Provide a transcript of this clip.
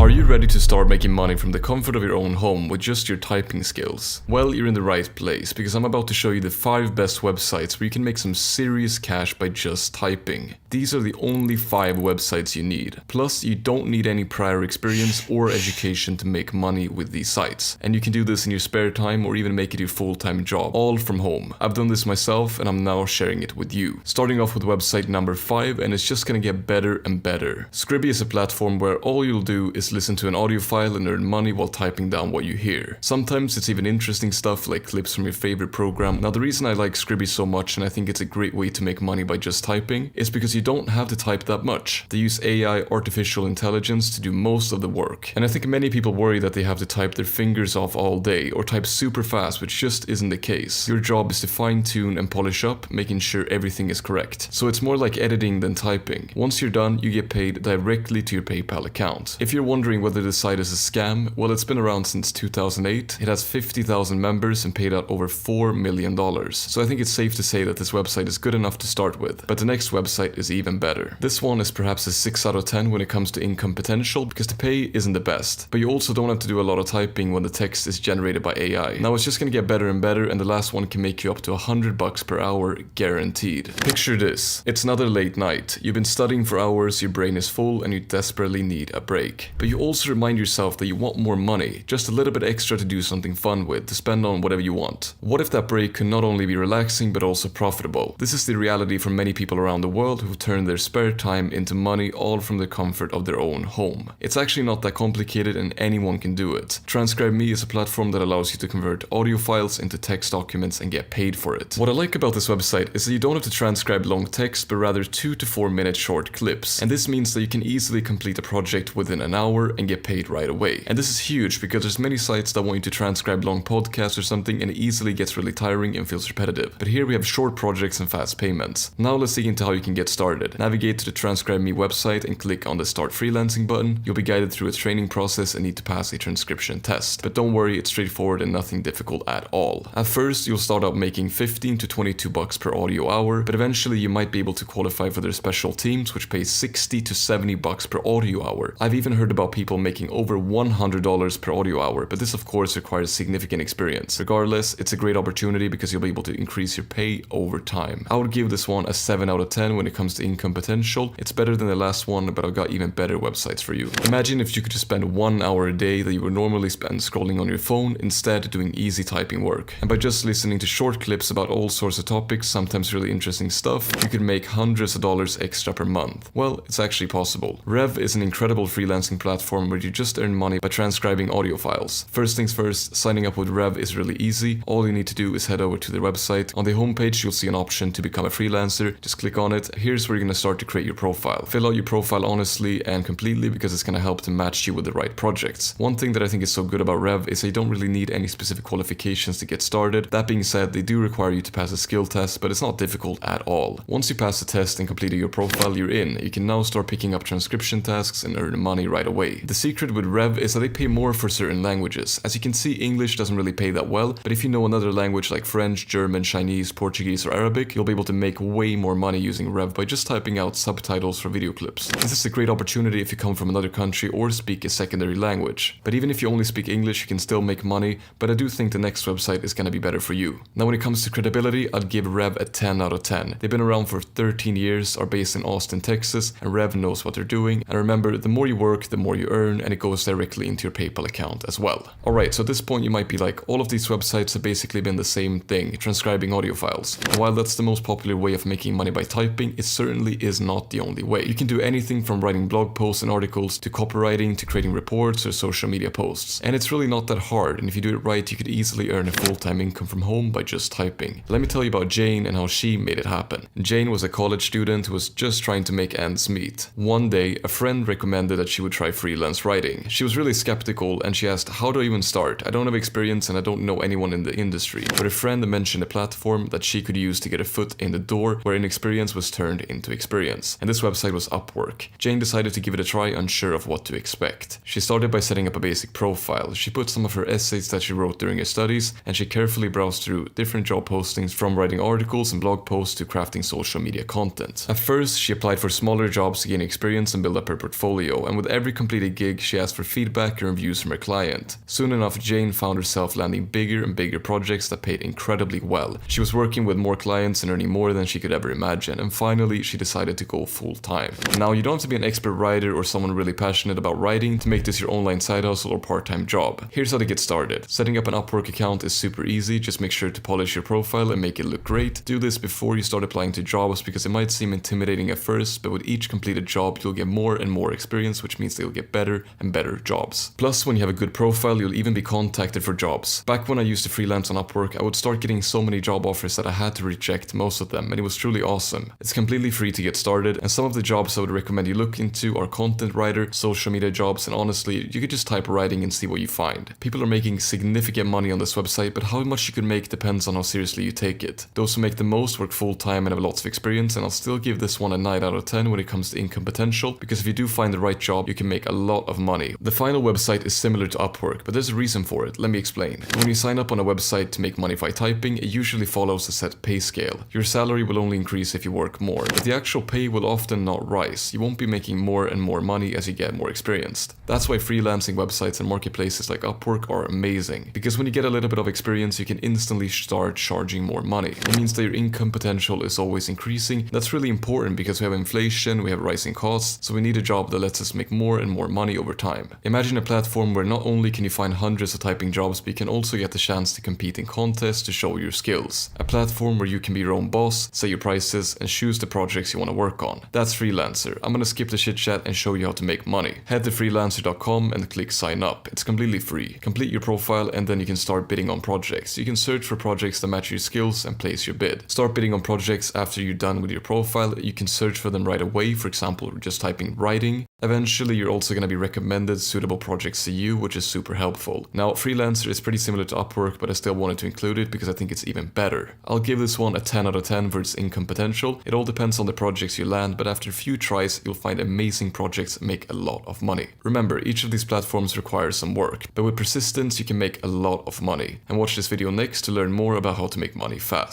Are you ready to start making money from the comfort of your own home with just your typing skills? Well, you're in the right place, because I'm about to show you the 5 best websites where you can make some serious cash by just typing. These are the only 5 websites you need. Plus, you don't need any prior experience or education to make money with these sites. And you can do this in your spare time or even make it your full-time job, all from home. I've done this myself and I'm now sharing it with you. Starting off with website number 5, and it's just gonna get better and better. Scribby is a platform where all you'll do is listen to an audio file and earn money while typing down what you hear. Sometimes it's even interesting stuff like clips from your favorite program. Now, the reason I like Scribby so much, and I think it's a great way to make money by just typing, is because you don't have to type that much. They use AI, artificial intelligence, to do most of the work. And I think many people worry that they have to type their fingers off all day or type super fast, which just isn't the case. Your job is to fine-tune and polish up, making sure everything is correct. So it's more like editing than typing. Once you're done, you get paid directly to your PayPal account. If you're wondering whether the site is a scam, well, it's been around since 2008. It has 50,000 members and paid out over $4 million. So I think it's safe to say that this website is good enough to start with. But the next website is even better. This one is perhaps a 6 out of 10 when it comes to income potential, because the pay isn't the best. But you also don't have to do a lot of typing when the text is generated by AI. Now it's just gonna get better and better, and the last one can make you up to $100 per hour guaranteed. Picture this. It's another late night. You've been studying for hours, your brain is full, and you desperately need a break. But you also remind yourself that you want more money, just a little bit extra to do something fun with, to spend on whatever you want. What if that break could not only be relaxing but also profitable? This is the reality for many people around the world who've turned their spare time into money, all from the comfort of their own home. It's actually not that complicated and anyone can do it. TranscribeMe is a platform that allows you to convert audio files into text documents and get paid for it. What I like about this website is that you don't have to transcribe long text, but rather 2 to 4 minute short clips. And this means that you can easily complete a project within an hour and get paid right away. And this is huge because there's many sites that want you to transcribe long podcasts or something, and it easily gets really tiring and feels repetitive. But here we have short projects and fast payments. Now let's dig into how you can get started. Navigate to the TranscribeMe website and click on the Start Freelancing button. You'll be guided through a training process and need to pass a transcription test. But don't worry, it's straightforward and nothing difficult at all. At first, you'll start out making 15 to 22 bucks per audio hour, but eventually you might be able to qualify for their special teams, which pay 60 to 70 bucks per audio hour. I've even heard about people making over $100 per audio hour, but this of course requires significant experience. Regardless, it's a great opportunity because you'll be able to increase your pay over time. I would give this one a 7 out of 10 when it comes to income potential. It's better than the last one, but I've got even better websites for you. Imagine if you could just spend 1 hour a day that you would normally spend scrolling on your phone, instead doing easy typing work. And by just listening to short clips about all sorts of topics, sometimes really interesting stuff, you could make hundreds of dollars extra per month. Well, it's actually possible. Rev is an incredible freelancing platform where you just earn money by transcribing audio files. First things first, signing up with Rev is really easy. All you need to do is head over to their website. On the homepage, you'll see an option to become a freelancer. Just click on it. Here's where you're gonna start to create your profile. Fill out your profile honestly and completely, because it's gonna help to match you with the right projects. One thing that I think is so good about Rev is they don't really need any specific qualifications to get started. That being said, they do require you to pass a skill test, but it's not difficult at all. Once you pass the test and completed your profile, you're in. You can now start picking up transcription tasks and earn money right away. The secret with Rev is that they pay more for certain languages. As you can see, English doesn't really pay that well, but if you know another language like French, German, Chinese, Portuguese, or Arabic, you'll be able to make way more money using Rev by just typing out subtitles for video clips. This is a great opportunity if you come from another country or speak a secondary language. But even if you only speak English, you can still make money, but I do think the next website is gonna be better for you. Now when it comes to credibility, I'd give Rev a 10 out of 10. They've been around for 13 years, are based in Austin, Texas, and Rev knows what they're doing. And remember, the more you work, the more you earn, and it goes directly into your PayPal account as well. Alright, so at this point you might be like, all of these websites have basically been the same thing, transcribing audio files. And while that's the most popular way of making money by typing, it certainly is not the only way. You can do anything from writing blog posts and articles to copywriting to creating reports or social media posts. And it's really not that hard, and if you do it right, you could easily earn a full-time income from home by just typing. Let me tell you about Jane and how she made it happen. Jane was a college student who was just trying to make ends meet. One day, a friend recommended that she would try freelance writing. She was really skeptical and she asked, how do I even start? I don't have experience and I don't know anyone in the industry. But a friend mentioned a platform that she could use to get a foot in the door, where inexperience was turned into experience. And this website was Upwork. Jane decided to give it a try, unsure of what to expect. She started by setting up a basic profile. She put some of her essays that she wrote during her studies, and she carefully browsed through different job postings, from writing articles and blog posts to crafting social media content. At first, she applied for smaller jobs to gain experience and build up her portfolio, and with every completed completed gig, she asked for feedback and reviews from her client. Soon enough, Jane found herself landing bigger and bigger projects that paid incredibly well. She was working with more clients and earning more than she could ever imagine, and finally she decided to go full-time. Now, you don't have to be an expert writer or someone really passionate about writing to make this your online side hustle or part-time job. Here's how to get started. Setting up an Upwork account is super easy. Just make sure to polish your profile and make it look great. Do this before you start applying to jobs because it might seem intimidating at first, but with each completed job you'll get more and more experience, which means that you'll get better and better jobs. Plus, when you have a good profile, you'll even be contacted for jobs. Back when I used to freelance on Upwork, I would start getting so many job offers that I had to reject most of them, and it was truly awesome. It's completely free to get started, and some of the jobs I would recommend you look into are content writer, social media jobs, and honestly, you could just type writing and see what you find. People are making significant money on this website, but how much you can make depends on how seriously you take it. Those who make the most work full-time and have lots of experience, and I'll still give this one a 9 out of 10 when it comes to income potential, because if you do find the right job, you can make a lot of money. The final website is similar to Upwork, but there's a reason for it. Let me explain. When you sign up on a website to make money by typing, it usually follows a set pay scale. Your salary will only increase if you work more, but the actual pay will often not rise. You won't be making more and more money as you get more experienced. That's why freelancing websites and marketplaces like Upwork are amazing, because when you get a little bit of experience, you can instantly start charging more money. It means that your income potential is always increasing. That's really important because we have inflation, we have rising costs, so we need a job that lets us make more and more money over time. Imagine a platform where not only can you find hundreds of typing jobs, but you can also get the chance to compete in contests to show your skills. A platform where you can be your own boss, set your prices, and choose the projects you want to work on. That's Freelancer. I'm gonna skip the chit chat and show you how to make money. Head to freelancer.com and click sign up. It's completely free. Complete your profile and then you can start bidding on projects. You can search for projects that match your skills and place your bid. Start bidding on projects after you're done with your profile. You can search for them right away, for example, just typing writing. Eventually, you're also going to be recommended suitable projects to you, which is super helpful. Now, Freelancer is pretty similar to Upwork, but I still wanted to include it because I think it's even better. I'll give this one a 10 out of 10 for its income potential. It all depends on the projects you land, but after a few tries, you'll find amazing projects make a lot of money. Remember, each of these platforms requires some work, but with persistence, you can make a lot of money. And watch this video next to learn more about how to make money fast.